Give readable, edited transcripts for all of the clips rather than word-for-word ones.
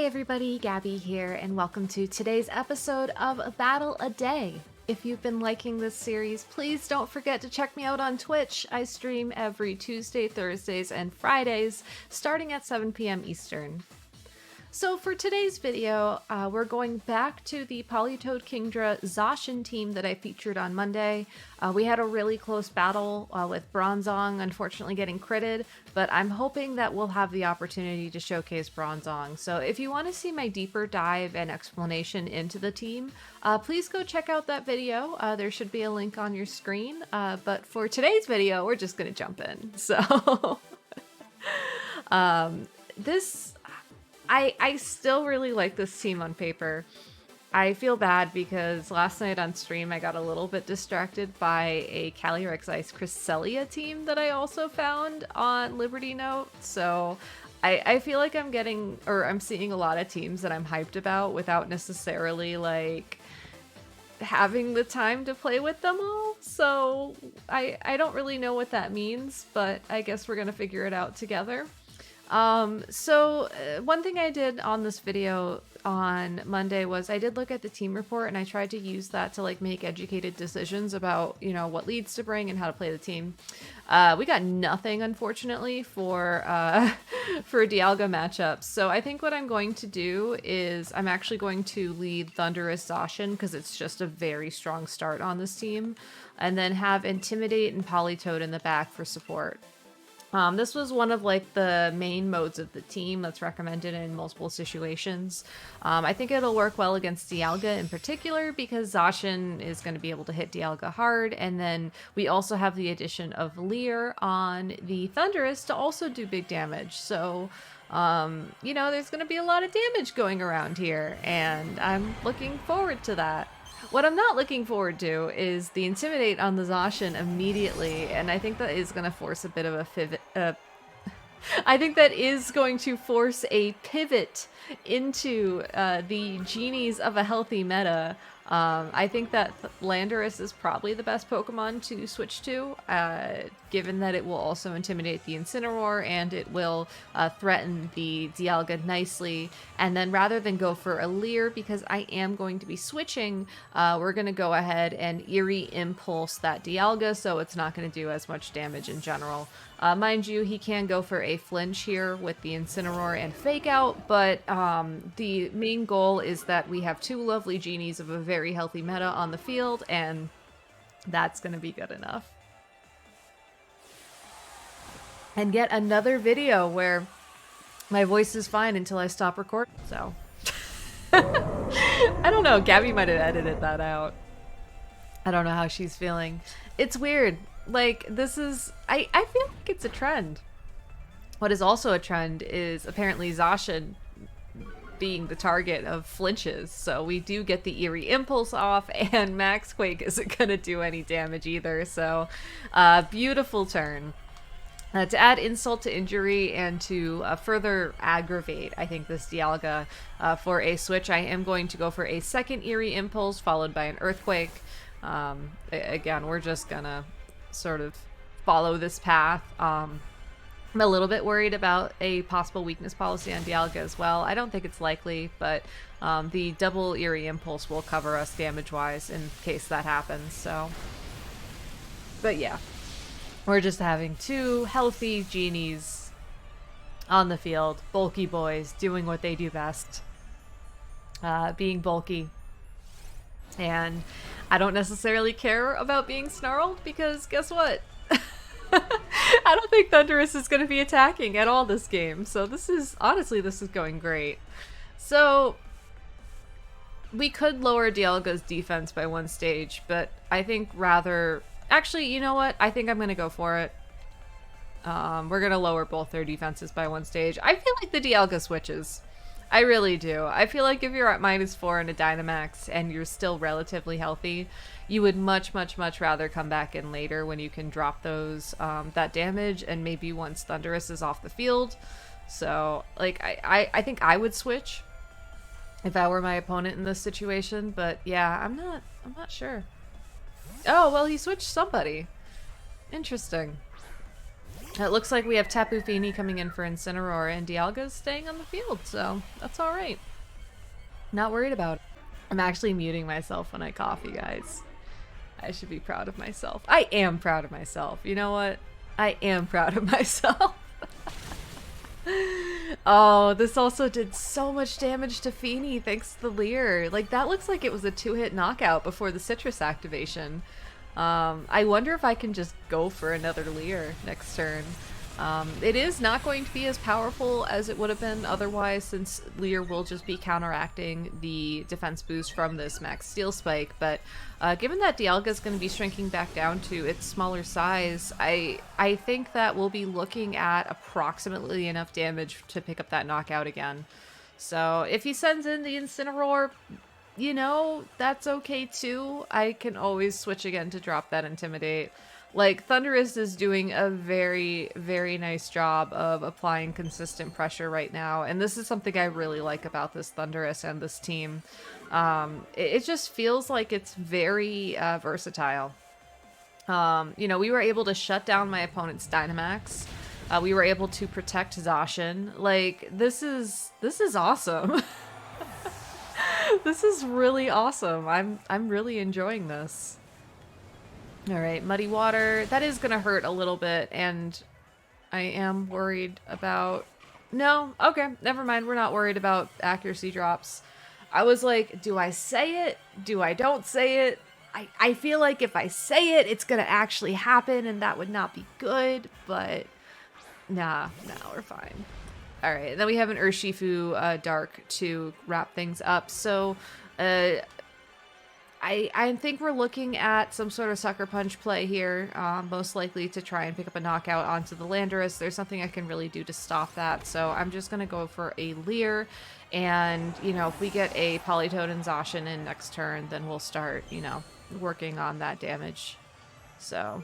Hey everybody, Gabby here, and welcome to today's episode of Battle a Day. If you've been liking this series, please don't forget to check me out on Twitch. I stream every Tuesday, Thursdays, and Fridays, starting at 7 p.m. Eastern. So for today's video, we're going back to the Politoed Kingdra Zacian team that I featured on Monday. We had a really close battle with Bronzong unfortunately getting critted, but I'm hoping that we'll have the opportunity to showcase Bronzong. So if you want to see my deeper dive and explanation into the team, please go check out that video. There should be a link on your screen, but for today's video, we're just going to jump in. So I still really like this team on paper. I feel bad because last night on stream I got a little bit distracted by a Calyrex Ice Cresselia team that I also found on Liberty Note. So I feel like I'm seeing a lot of teams that I'm hyped about without necessarily like having the time to play with them all. So I don't really know what that means, but I guess we're gonna figure it out together. One thing I did on this video on Monday was I did look at the team report and I tried to use that to like make educated decisions about, you know, what leads to bring and how to play the team. We got nothing, unfortunately, for Dialga matchups. So I think what I'm going to do is I'm actually going to lead Thundurus Zacian because it's just a very strong start on this team, and then have Intimidate and Politoed in the back for support. This was one of like the main modes of the team that's recommended in multiple situations. I think it'll work well against Dialga in particular because Zacian is going to be able to hit Dialga hard, and then we also have the addition of LEER on the Thundurus to also do big damage. So, you know, there's going to be a lot of damage going around here, and I'm looking forward to that. What I'm not looking forward to is the Intimidate on the Zacian immediately, and I think that is going to force a bit of a pivot. I think that is going to force a pivot into the genies of a healthy meta. I think that Landorus is probably the best Pokemon to switch to, given that it will also intimidate the Incineroar and it will threaten the Dialga nicely. And then rather than go for a LEER, because I am going to be switching, we're going to go ahead and Eerie Impulse that Dialga, so it's not going to do as much damage in general. Mind you, he can go for a flinch here with the Incineroar and Fake Out, but the main goal is that we have two lovely genies of a very healthy meta on the field, and that's going to be good enough. And yet another video where my voice is fine until I stop recording, so. I don't know, Gabby might have edited that out. I don't know how she's feeling. It's weird. Like, this is... I feel like it's a trend. What is also a trend is apparently Zacian being the target of flinches. So we do get the Eerie Impulse off, and Max Quake isn't going to do any damage either. So, beautiful turn. To add insult to injury and to further aggravate, I think, this Dialga for a switch, I am going to go for a second Eerie Impulse followed by an Earthquake. Again, we're just gonna sort of follow this path. I'm a little bit worried about a possible weakness policy on Dialga as well. I don't think it's likely, but the double Eerie Impulse will cover us damage-wise in case that happens, so... But yeah, we're just having two healthy genies on the field, bulky boys, doing what they do best, being bulky. And I don't necessarily care about being snarled because guess what? I don't think Thundurus is going to be attacking at all this game. So honestly, this is going great. So we could lower Dialga's defense by one stage, but I think actually, you know what? I think I'm going to go for it. We're going to lower both their defenses by one stage. I feel like the Dialga switches. I really do. I feel like if you're at -4 in a Dynamax and you're still relatively healthy, you would much, much, much rather come back in later when you can drop those that damage, and maybe once Thundurus is off the field. So, like, I think I would switch if I were my opponent in this situation, but yeah, I'm not sure. Oh, well, he switched somebody. Interesting. It looks like we have Tapu Fini coming in for Incineroar, and Dialga's staying on the field, so that's alright. Not worried about it. I'm actually muting myself when I cough, you guys. I should be proud of myself. I am proud of myself. You know what? I am proud of myself. Oh, this also did so much damage to Fini thanks to the LEER. Like, that looks like it was a 2-hit knockout before the citrus activation. I wonder if I can just go for another LEER next turn. It is not going to be as powerful as it would have been otherwise, since LEER will just be counteracting the defense boost from this max steel spike, but given that Dialga is going to be shrinking back down to its smaller size, I think that we'll be looking at approximately enough damage to pick up that knockout again. So if he sends in the Incineroar, you know, that's okay too. I can always switch again to drop that Intimidate. Like, Thundurus is doing a very, very nice job of applying consistent pressure right now, and this is something I really like about this Thundurus and this team. It just feels like it's very versatile. You know, we were able to shut down my opponent's Dynamax. We were able to protect Zacian. Like, this is awesome. This is really awesome. I'm really enjoying this. Alright, Muddy Water. That is gonna hurt a little bit, and I am worried about... No, okay, never mind. We're not worried about accuracy drops. I was like, do I say it? Do I don't say it? I feel like if I say it, it's gonna actually happen, and that would not be good, but... Nah, we're fine. Alright, then we have an Urshifu Dark to wrap things up. So, I think we're looking at some sort of Sucker Punch play here, most likely to try and pick up a knockout onto the Landorus. There's something I can really do to stop that, so I'm just going to go for a LEER, and, you know, if we get a Politoed and Zacian in next turn, then we'll start, you know, working on that damage. So,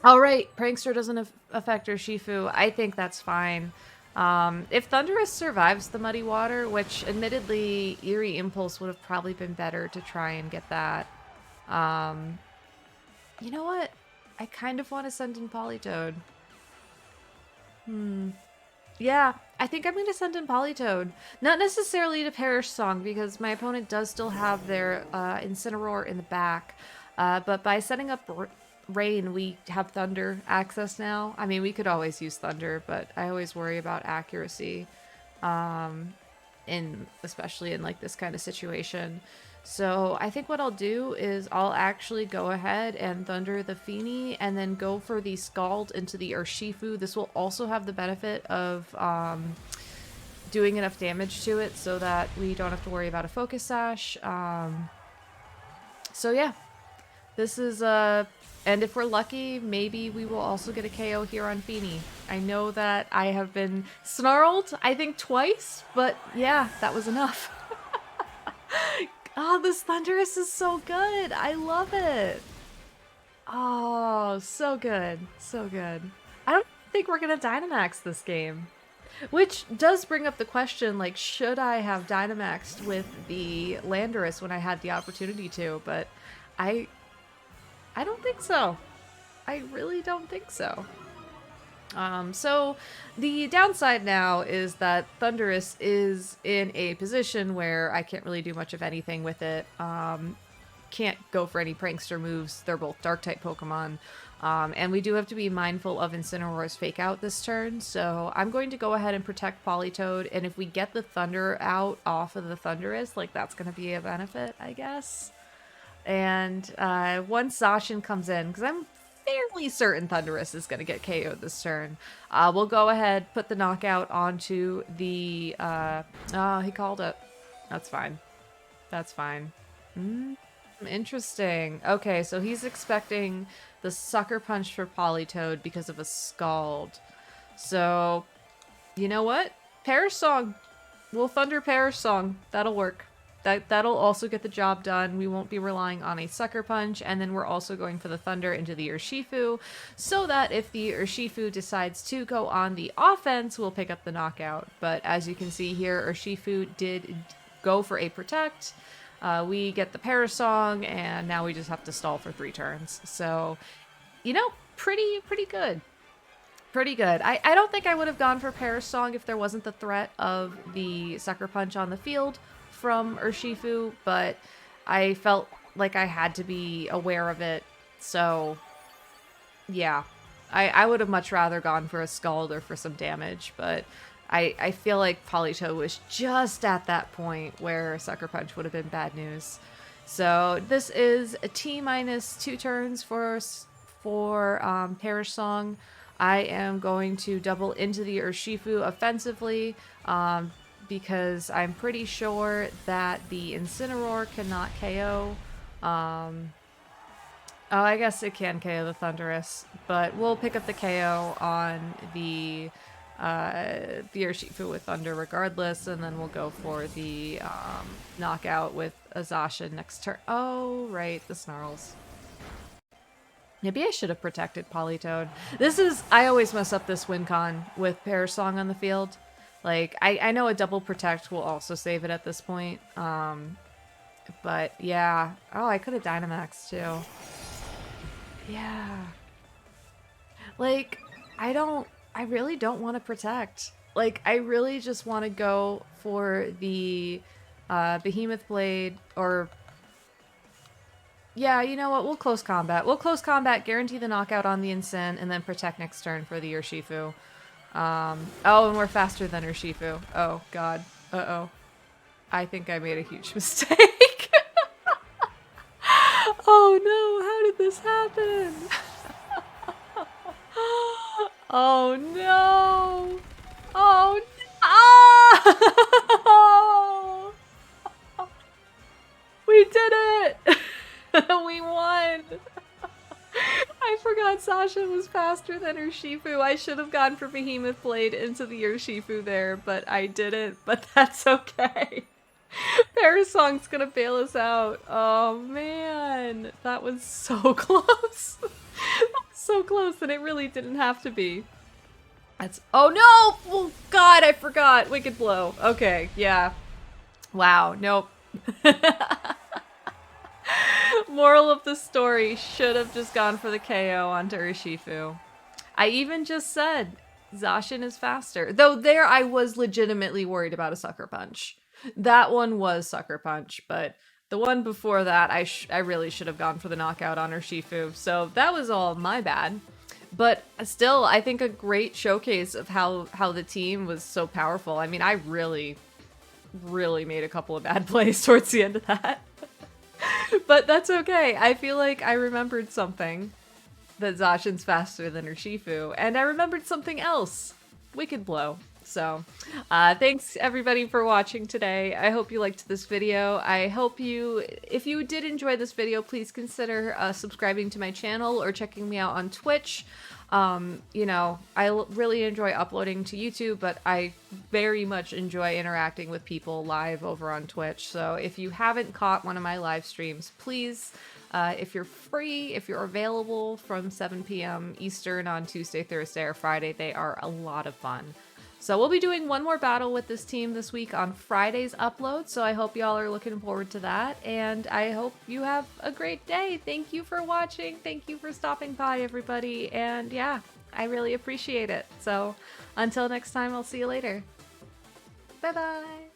alright, Prankster doesn't affect Urshifu. I think that's fine. If Thundurus survives the Muddy Water, which admittedly Eerie Impulse would have probably been better to try and get that. You know what? I kind of want to send in Politoed. Yeah, I think I'm going to send in Politoed. Not necessarily to Perish Song, because my opponent does still have their Incineroar in the back. But by setting up Rain, we have Thunder access now. I mean, we could always use Thunder, but I always worry about accuracy, especially in like this kind of situation. So I think what I'll do is I'll actually go ahead and Thunder the Fini, and then go for the Scald into the Urshifu. This will also have the benefit of doing enough damage to it so that we don't have to worry about a Focus Sash. So yeah, this is and if we're lucky, maybe we will also get a KO here on Fini. I know that I have been snarled, I think twice, but yeah, that was enough. Oh, this Thundurus is so good. I love it. Oh, so good. So good. I don't think we're going to Dynamax this game. Which does bring up the question, like, should I have Dynamaxed with the Landorus when I had the opportunity to? But I don't think so. I really don't think so. So the downside now is that Thundurus is in a position where I can't really do much of anything with it. Can't go for any Prankster moves. They're both Dark-type Pokemon. And we do have to be mindful of Incineroar's Fake Out this turn, so I'm going to go ahead and protect Politoed, and if we get the Thunder out off of the Thundurus, like, that's going to be a benefit, I guess. And once Zacian comes in, because I'm fairly certain Thundurus is going to get KO'd this turn, we'll go ahead, put the knockout onto the... he called it. That's fine. That's fine. Interesting. Okay, so he's expecting the Sucker Punch for Politoed because of a Scald. So, you know what? Perish Song. We'll Thunder Perish Song. That'll work. That'll also get the job done. We won't be relying on a Sucker Punch, and then we're also going for the Thunder into the Urshifu, so that if the Urshifu decides to go on the offense, we'll pick up the knockout. But as you can see here, Urshifu did go for a Protect. We get the Perish Song, and now we just have to stall for 3 turns. So, you know, pretty good. Pretty good. I don't think I would have gone for Perish Song if there wasn't the threat of the Sucker Punch on the field from Urshifu, but I felt like I had to be aware of it, so yeah. I would have much rather gone for a Scald or for some damage, but I feel like Politoed was just at that point where Sucker Punch would have been bad news. So this is a T-2 turns for Perish Song. I am going to double into the Urshifu offensively because I'm pretty sure that the Incineroar cannot KO. Oh, I guess it can KO the Thundurus, but we'll pick up the KO on the Urshifu with Thunder regardless, and then we'll go for the knockout with a Zacian next turn. Oh, right, the Snarls. Maybe I should have protected Politoed. I always mess up this win con with Perish Song on the field. Like, I know a double protect will also save it at this point. But yeah. Oh, I could have Dynamaxed too. Yeah. Like, I really don't want to protect. Like, I really just want to go for the Behemoth Blade or... Yeah, you know what? We'll close combat. We'll close combat, guarantee the knockout on the Incin, and then protect next turn for the Urshifu. Oh, and we're faster than Urshifu. Oh, God. Uh-oh. I think I made a huge mistake. Oh, no. How did this happen? Oh, no. Oh, oh! We did it! We won! I forgot Zacian was faster than Urshifu. I should have gone for Behemoth Blade into the Urshifu there, but I didn't. But that's okay. Perish Song's gonna bail us out. Oh man, that was so close. That was so close that it really didn't have to be. Oh no! Oh God, I forgot. Wicked Blow. Okay, yeah. Wow, nope. Moral of the story, should have just gone for the KO onto Urshifu. I even just said Zacian is faster. Though there I was legitimately worried about a Sucker Punch. That one was Sucker Punch, but the one before that I really should have gone for the knockout on Urshifu. So that was all my bad. But still, I think a great showcase of how the team was so powerful. I mean, I really made a couple of bad plays towards the end of that. But that's okay. I feel like I remembered something. That Zacian's faster than Urshifu. And I remembered something else. Wicked Blow. So, thanks everybody for watching today. I hope you liked this video. I hope if you did enjoy this video, please consider subscribing to my channel or checking me out on Twitch. You know, I really enjoy uploading to YouTube, but I very much enjoy interacting with people live over on Twitch. So if you haven't caught one of my live streams, please, if you're free, if you're available from 7 p.m. Eastern on Tuesday, Thursday, or Friday, they are a lot of fun. So we'll be doing one more battle with this team this week on Friday's upload, so I hope y'all are looking forward to that, and I hope you have a great day. Thank you for watching, thank you for stopping by, everybody, and yeah, I really appreciate it. So until next time, I'll see you later. Bye-bye!